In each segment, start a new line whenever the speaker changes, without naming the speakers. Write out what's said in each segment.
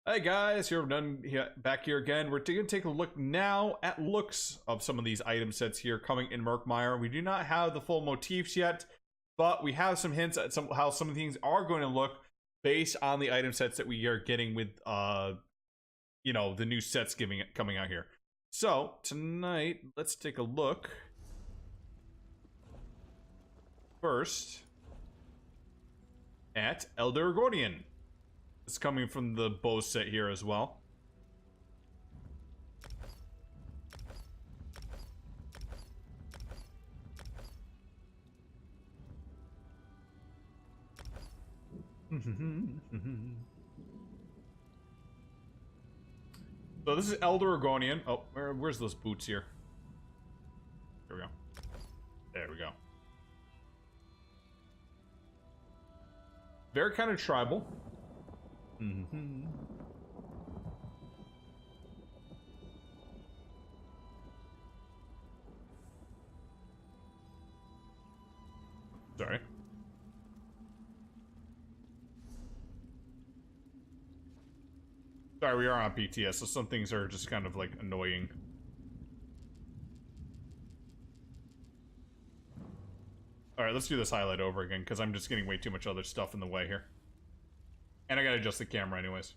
Hey guys, here done here back here again. We're gonna take a look now at looks of some of these item sets here coming in Murkmire. We do not have the full motifs yet, but we have some hints at how some of the things are going to look based on the item sets that we are getting with the new sets coming out here. So tonight, let's take a look first at Elder Gordian. It's coming from the bow set here as well. So this is Elder Argonian. Oh, where's those boots here? Here we go. There we go. Very kind of tribal. Sorry. Sorry, we are on PTS, so some things are just kind of like annoying. Alright, let's do this highlight over again, because I'm just getting way too much other stuff in the way here. And I gotta adjust the camera anyways.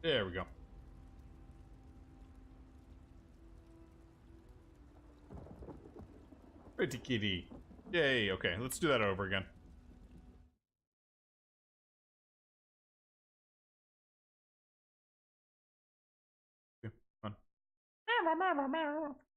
There we go. Pretty kitty. Yay, okay, let's do that over again.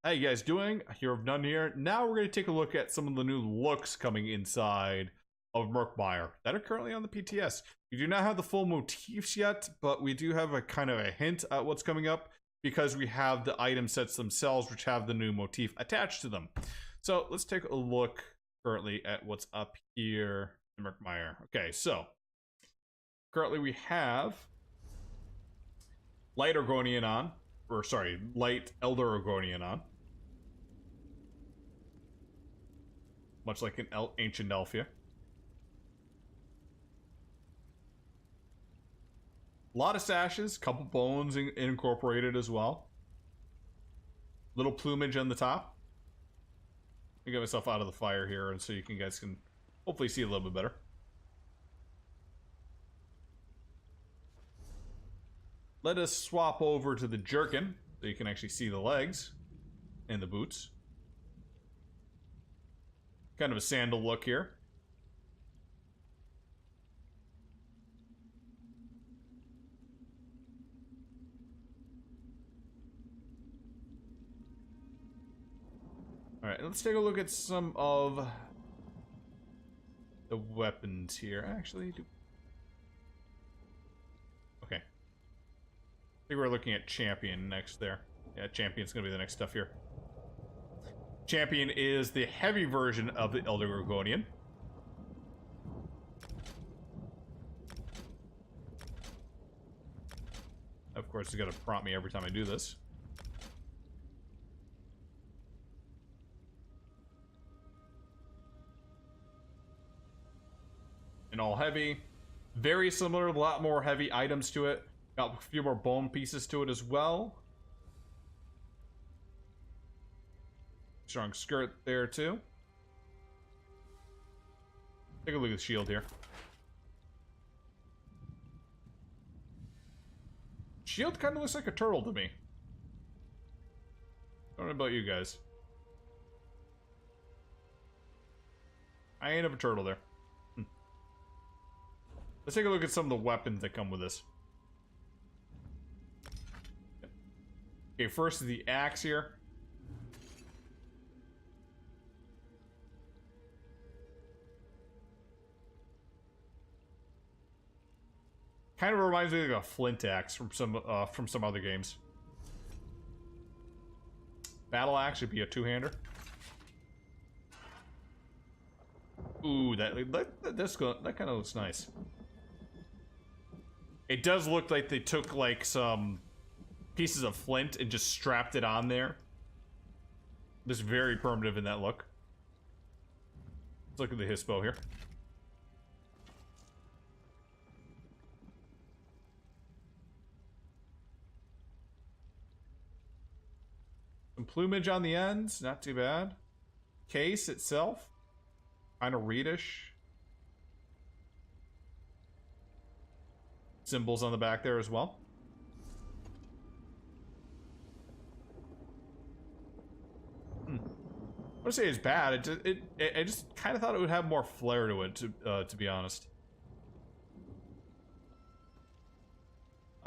How you guys doing? Here of None here. Now we're going to take a look at some of the new looks coming inside of Murkmire that are currently on the PTS. We do not have the full motifs yet, but we do have a kind of a hint at what's coming up because we have the item sets themselves which have the new motif attached to them. So let's take a look currently at what's up here in Murkmire. Okay, so currently we have Light Argonian on. Or sorry, Light Elder Argonian on. Much like an ancient elf here. A lot of sashes, couple bones incorporated as well. Little plumage on the top. I'll get myself out of the fire here, and so you guys can hopefully see a little bit better. Let us swap over to the jerkin so you can actually see the legs and the boots. Kind of a sandal look here. Alright, let's take a look at some of the weapons here. Actually, okay. I think we're looking at Champion next there. Yeah, Champion's gonna be the next stuff here. Champion is the heavy version of the Elder Argonian. Of course, it's gonna prompt me every time I do this. And all heavy. Very similar, a lot more heavy items to it. Got a few more bone pieces to it as well. Strong skirt there too. Take a look at the shield here. Shield kind of looks like a turtle to me. I don't know about you guys. I ain't have a turtle there. Let's take a look at some of the weapons that come with this. Okay, first is the axe here. Kind of reminds me of a flint axe from some other games. Battle axe should be a two-hander. Ooh, that kind of looks nice. It does look like they took like some pieces of flint and just strapped it on there. It's very primitive in that look. Let's look at the hispo here. Some plumage on the ends, not too bad. Case itself, kind of reedish. Symbols on the back there as well. I wouldn't say it's bad. I just kind of thought it would have more flair to it, to be honest.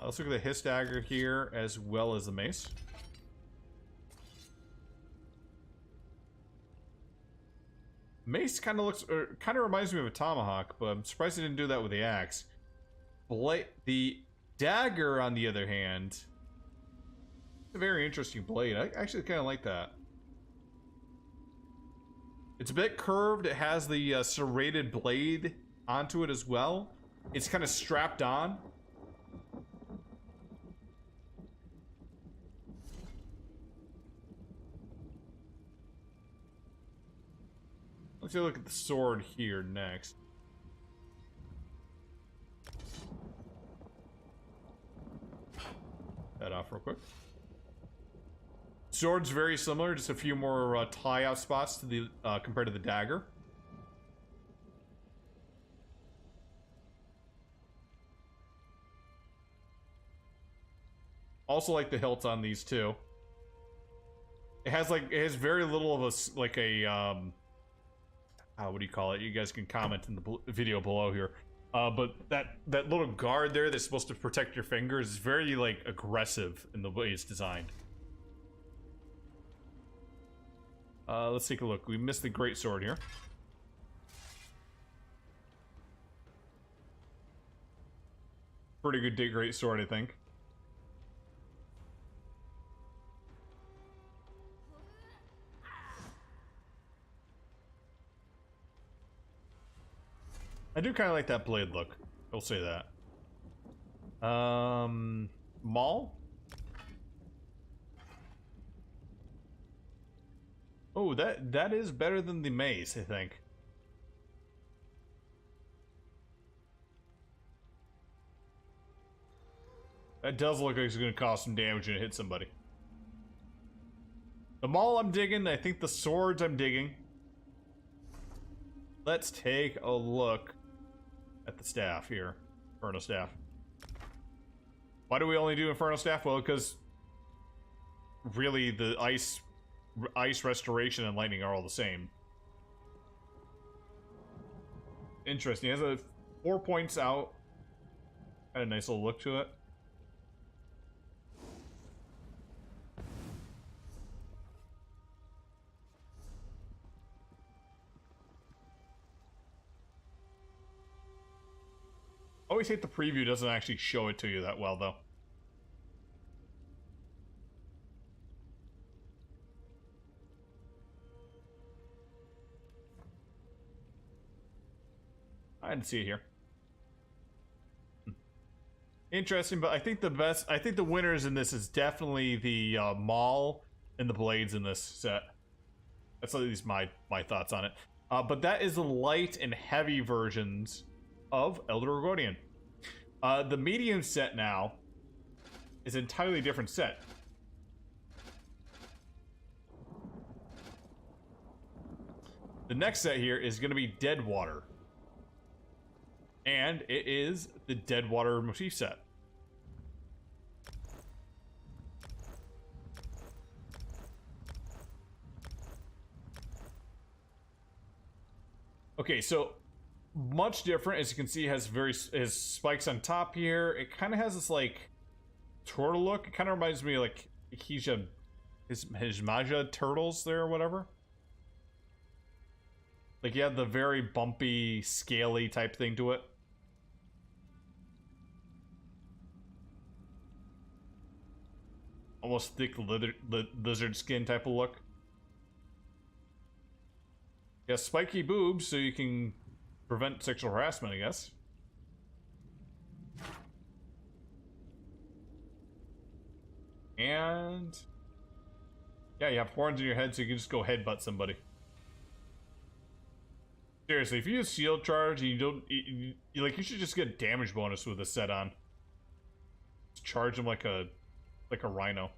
Let's look at the hiss dagger here as well as the mace. Mace kind of looks, or kind of reminds me of a tomahawk, but I'm surprised they didn't do that with the axe. The dagger, on the other hand, it's a very interesting blade. I actually kind of like that. It's a bit curved. It has the serrated blade onto it as well. It's kind of strapped on. Let's take a look at the sword here next. That off real quick. Sword's very similar, just a few more tie-out spots to the compared to the dagger. Also like the hilt on these too. It has very little of a what do you call it? You guys can comment in the video below here. But that little guard there that's supposed to protect your fingers is very like aggressive in the way it's designed. Let's take a look. We missed the great sword here. Pretty good great sword, I think. I do kind of like that blade look. I'll say that. Maul? Oh, that is better than the mace, I think. That does look like it's going to cause some damage and hit somebody. The maul I'm digging. I think the swords I'm digging. Let's take a look at the staff here. Inferno staff. Why do we only do Inferno staff? Well, because really the ice restoration and lightning are all the same. Interesting. It has a 4 points out. Got a nice little look to it. Always hate the preview doesn't actually show it to you that well, though. I didn't see it here. Interesting, but I think the winners in this is definitely the maul and the blades in this set. That's at least my thoughts on it. But that is the light and heavy versions of Elder Rogodian. The medium set now is an entirely different set. The next set here is going to be Deadwater. And it is the Deadwater motif set. Okay, so much different. As you can see, it has spikes on top here. It kind of has this like turtle look. It kind of reminds me of like his Maja turtles there or whatever. Like you have the very bumpy, scaly type thing to it. Almost thick lizard skin type of look. Yeah, spiky boobs so you can prevent sexual harassment, I guess. And yeah, you have horns in your head, so you can just go headbutt somebody. Seriously, if you use shield charge and you don't, you should just get a damage bonus with this set on. Just charge them like a rhino.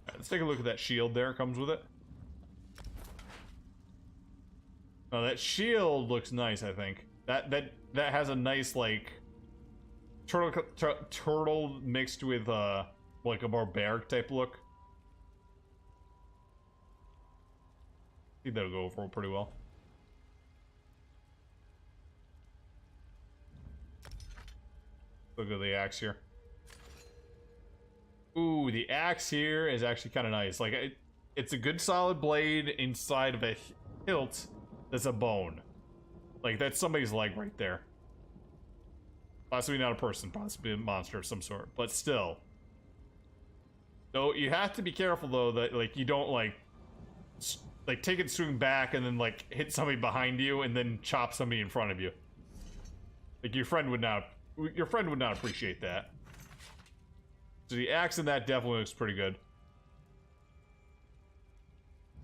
Right, let's take a look at that shield there. Comes with it. Oh, that shield looks nice. I think that has a nice like turtle mixed with like a barbaric type look. I think that'll go over pretty well. Look at the axe here. Ooh, the axe here is actually kind of nice. Like, it's a good solid blade inside of a hilt that's a bone. Like, that's somebody's leg right there. Possibly not a person, possibly a monster of some sort, but still. So, you have to be careful, though, that, like, you don't, like take it, swing back, and then, like, hit somebody behind you, and then chop somebody in front of you. Like, your friend would not appreciate that. So the axe in that definitely looks pretty good.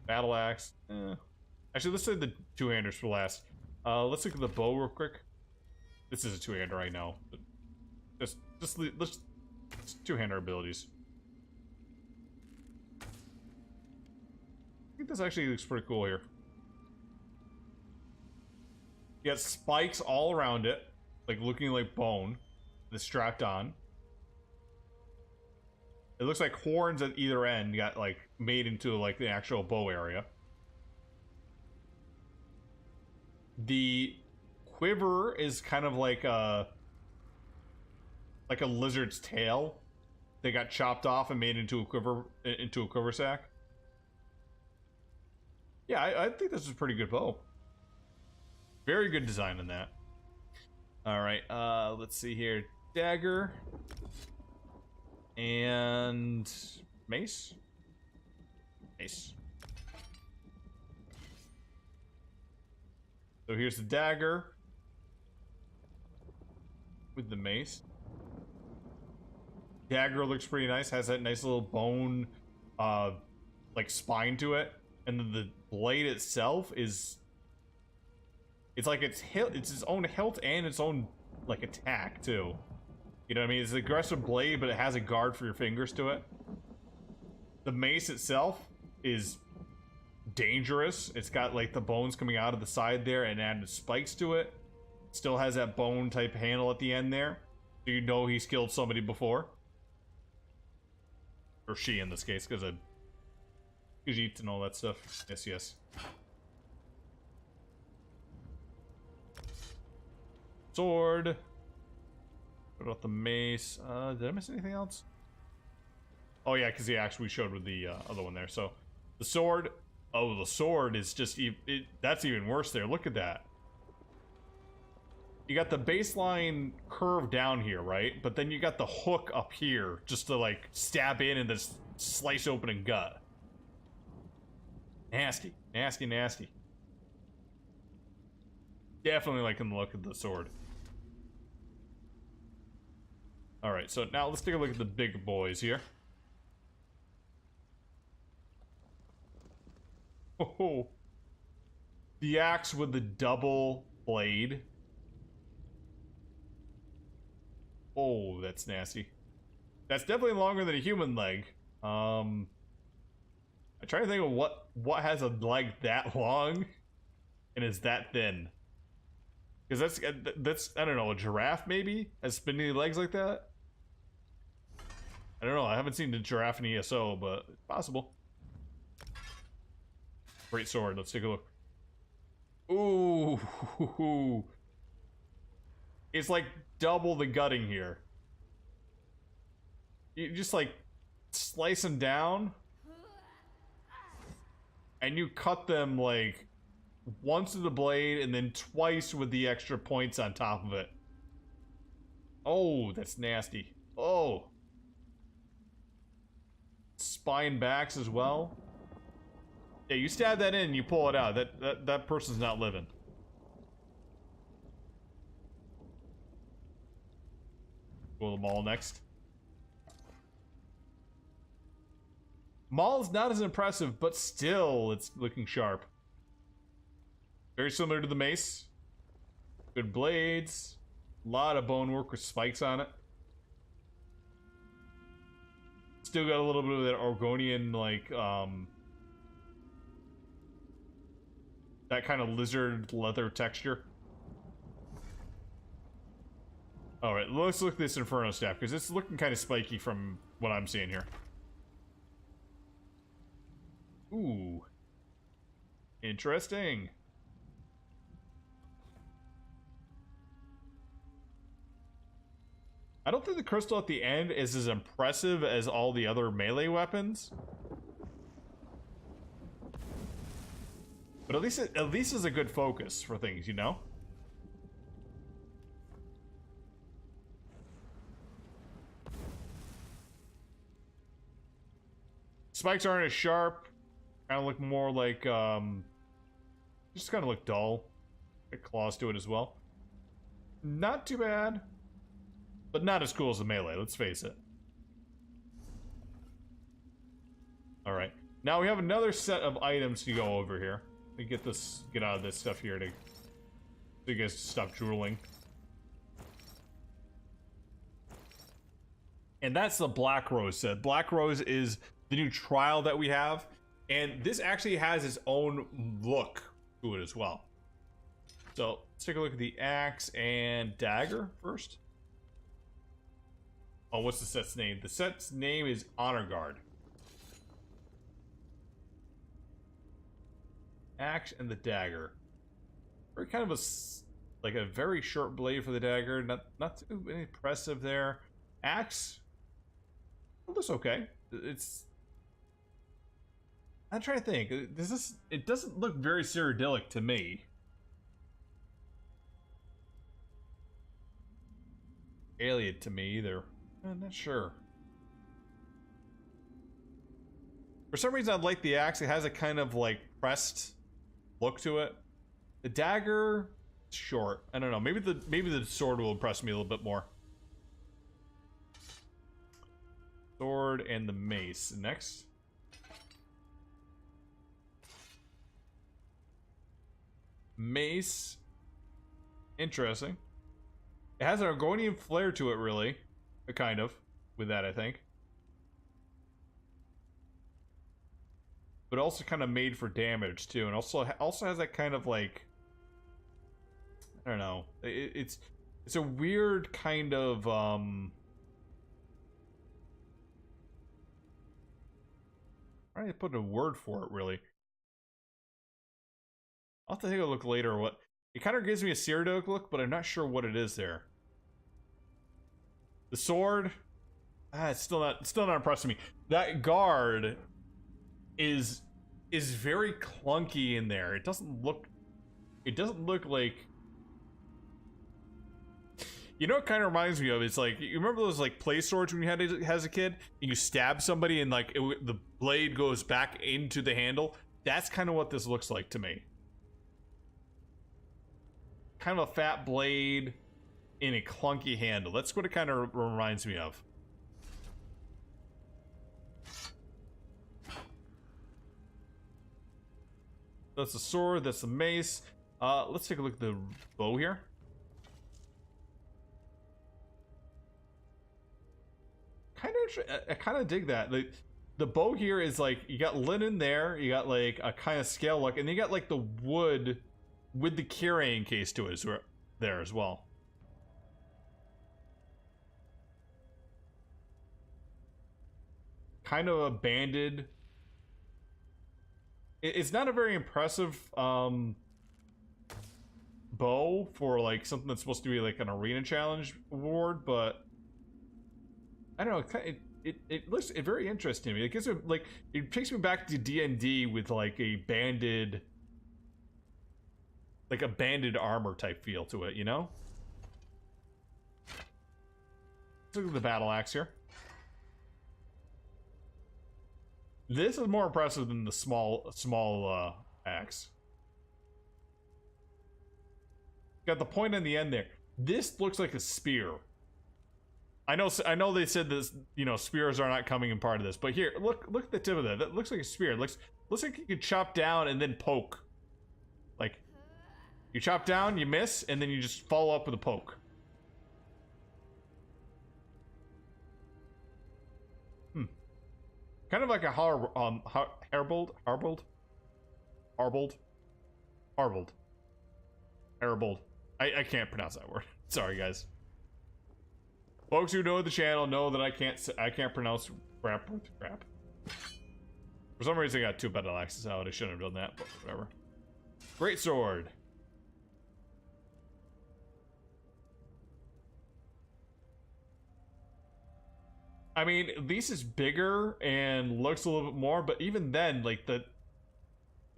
Battle axe. Actually, let's say the two-handers for last. Let's look at the bow real quick. This is a two-hander, I know. But let's two-hander abilities. I think this actually looks pretty cool here. You got spikes all around it, like looking like bone. That's strapped on. It looks like horns at either end got like made into like the actual bow area. The quiver is kind of like a lizard's tail. They got chopped off and made into a quiver sack. Yeah, I think this is a pretty good bow. Very good design in that. All right, let's see here. Dagger. And mace? Mace. So here's the dagger. With the mace. Dagger looks pretty nice. Has that nice little bone, like spine to it. And then the blade itself is... It's like it's its own hilt and its own, like, attack, too. You know what I mean? It's an aggressive blade, but it has a guard for your fingers to it. The mace itself is dangerous. It's got, like, the bones coming out of the side there and added spikes to it. Still has that bone-type handle at the end there. So you know he's killed somebody before. Or she, in this case, because Khajiit and all that stuff. Yes, yes. Sword. What about the mace? Did I miss anything else? Oh yeah, because the axe we showed with the other one there. So the sword. Oh, the sword is just that's even worse there. Look at that. You got the baseline curve down here, right? But then you got the hook up here just to like stab in and just slice open a gut. Nasty, nasty, nasty. Definitely liking the look of the sword. Alright, so now let's take a look at the big boys here. Oh, the axe with the double blade. Oh, that's nasty. That's definitely longer than a human leg. I'm trying to think of what has a leg that long and is that thin. Because that's I don't know, a giraffe maybe has spindly legs like that. I don't know. I haven't seen the giraffe in ESO, but it's possible. Great sword. Let's take a look. Ooh. It's like double the gutting here. You just like slice them down. And you cut them like once with the blade and then twice with the extra points on top of it. Oh, that's nasty. Oh. Spine backs as well. Yeah, you stab that in and you pull it out. That person's not living. Go to the Maul next. Maul is not as impressive, but still, it's looking sharp. Very similar to the Mace. Good blades. A lot of bone work with spikes on it. Still got a little bit of that Argonian, like, that kind of lizard leather texture. Alright, let's look at this Inferno Staff, because it's looking kind of spiky from what I'm seeing here. Ooh. Interesting. I don't think the crystal at the end is as impressive as all the other melee weapons. But at least it's a good focus for things, you know? Spikes aren't as sharp. Kind of look more like, just kind of look dull. Get claws to it as well. Not too bad. But not as cool as the melee, let's face it. Alright. Now we have another set of items to go over here. Let me get out of this stuff here to so you guys stop drooling. And that's the Black Rose set. Black Rose is the new trial that we have. And this actually has its own look to it as well. So let's take a look at the axe and dagger first. Oh, what's the set's name? The set's name is Honor Guard. Axe and the dagger. Very kind of like a very short blade for the dagger. Not too impressive there. Axe. It looks okay. I'm trying to think. It doesn't look very Cyrodiilic to me. Alien to me either. I'm not sure. For some reason, I like the axe. It has a kind of like pressed look to it. The dagger, short. I don't know. Maybe the sword will impress me a little bit more. Sword and the mace. Next. Mace. Interesting. It has an Argonian flair to it, really. Kind of. With that, I think. But also kind of made for damage, too. And also has that kind of, like... I don't know. It's a weird kind of, I'm trying to put a word for it, really. I'll have to take a look later. What it kind of gives me a Cyrodiilic look, but I'm not sure what it is there. The sword, it's still not impressing me. That guard is very clunky in there. It doesn't look like. You know, it kind of reminds me of. It's like, you remember those like play swords when you had it as a kid, and you stab somebody and like the blade goes back into the handle. That's kind of what this looks like to me. Kind of a fat blade in a clunky handle. That's what it kind of reminds me of. That's the sword. That's the mace. Let's take a look at the bow here. I kind of dig that. The bow here is like, you got linen there, you got like a kind of scale look, and you got like the wood with the carrying case to it there as well. Kind of a banded. It's not a very impressive bow for like something that's supposed to be like an arena challenge award, but I don't know. It looks very interesting to me. It gives me like, it takes me back to D&D with like a banded armor type feel to it, you know? Let's look at the battle axe here. This is more impressive than the small axe. Got the point on the end there. This looks like a spear. I know they said this, you know, spears are not coming in part of this, but here, look at the tip of that. That looks like a spear. It looks like you could chop down and then poke. Like, you chop down, you miss, and then you just follow up with a poke. Kind of like a Harbold. I can't pronounce that word. Sorry, guys. Folks who know the channel know that I can't pronounce crap. For some reason, I got 2 battle axes out. I shouldn't have done that, but whatever. Great sword. I mean, this is bigger and looks a little bit more, but even then, like the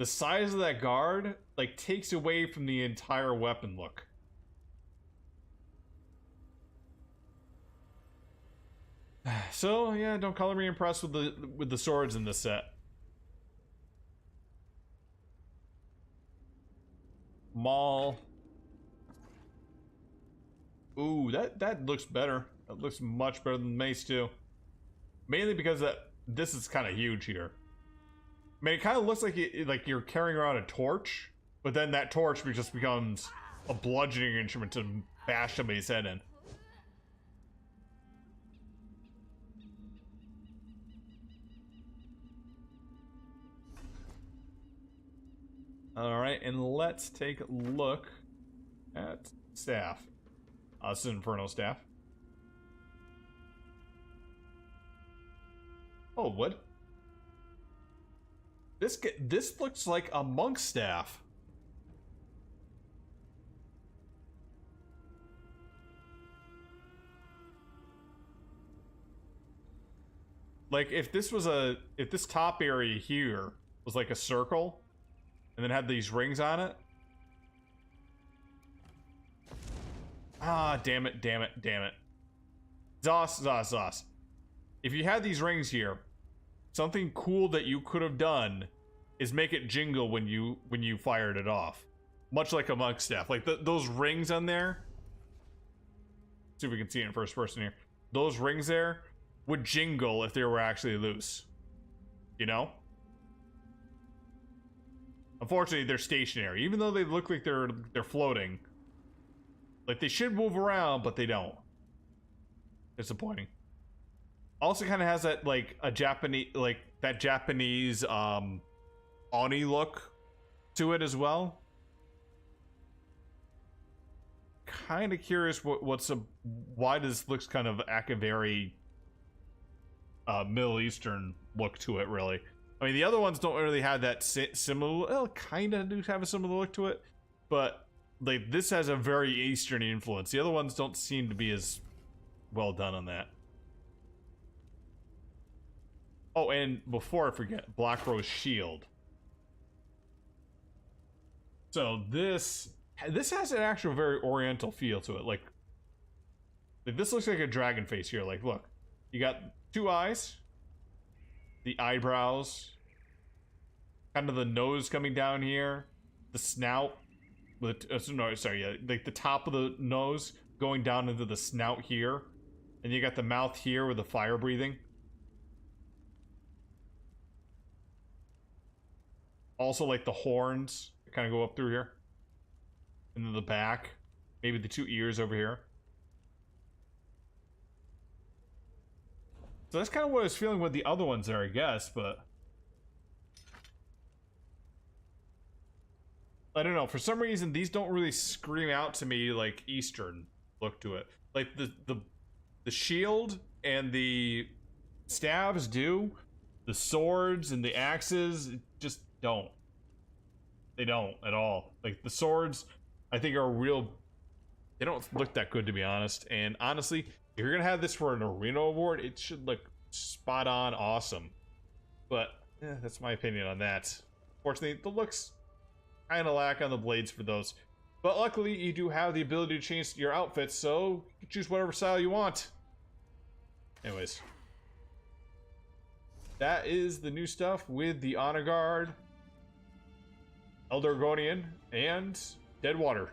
size of that guard, like, takes away from the entire weapon look. So yeah, don't color me impressed with the swords in this set. Maul. Ooh, that looks better. That looks much better than Mace too. Mainly because this is kind of huge here. I mean, it kind of looks like you're carrying around a torch, but then that torch just becomes a bludgeoning instrument to bash somebody's head in. All right, and let's take a look at staff. This is Inferno staff. Oh, what? This looks like a monk staff. Like, if this top area here was like a circle and then had these rings on it. Ah, damn it. Zos. If you had these rings here, something cool that you could have done is make it jingle when you fired it off. Much like a monk staff. Like those rings on there. Let's see if we can see it in first person here. Those rings there would jingle if they were actually loose. You know? Unfortunately, they're stationary. Even though they look like they're floating. Like, they should move around, but they don't. Disappointing. Also kind of has that, like, that Japanese, Oni look to it as well. Kind of curious why this looks kind of very Middle Eastern look to it, really. I mean, the other ones don't really have that similar, well, kind of do have a similar look to it, but like this has a very Eastern influence. The other ones don't seem to be as well done on that. Oh, and before I forget, Black Rose Shield. So this has an actual very Oriental feel to it. Like this looks like a dragon face here. Like, look, you got 2 eyes. The eyebrows, kind of the nose coming down here, the snout, like the top of the nose going down into the snout here, and you got the mouth here with the fire breathing. Also, like the horns kind of go up through here, and then the back, maybe the 2 ears over here. So that's kind of what I was feeling with the other ones there, I guess, but I don't know. For some reason, these don't really scream out to me like Eastern look to it. Like the shield and the staves do. The swords and the axes just don't. They don't at all. Like the swords, I think are real. They don't look that good, to be honest. And honestly, if you're gonna have this for an arena award, it should look spot on awesome. But that's my opinion on that. Fortunately, the looks kind of lack on the blades for those. But luckily, you do have the ability to change your outfits, so you can choose whatever style you want. Anyways, that is the new stuff with the Honor Guard, Elder Argonian, and Deadwater.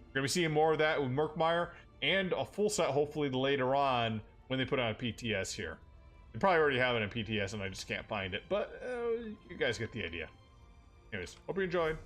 We're gonna be seeing more of that with Murkmire, and a full set hopefully later on when they put on a PTS here. They probably already have it in PTS and I just can't find it, but you guys get the idea. Anyways, hope you enjoyed.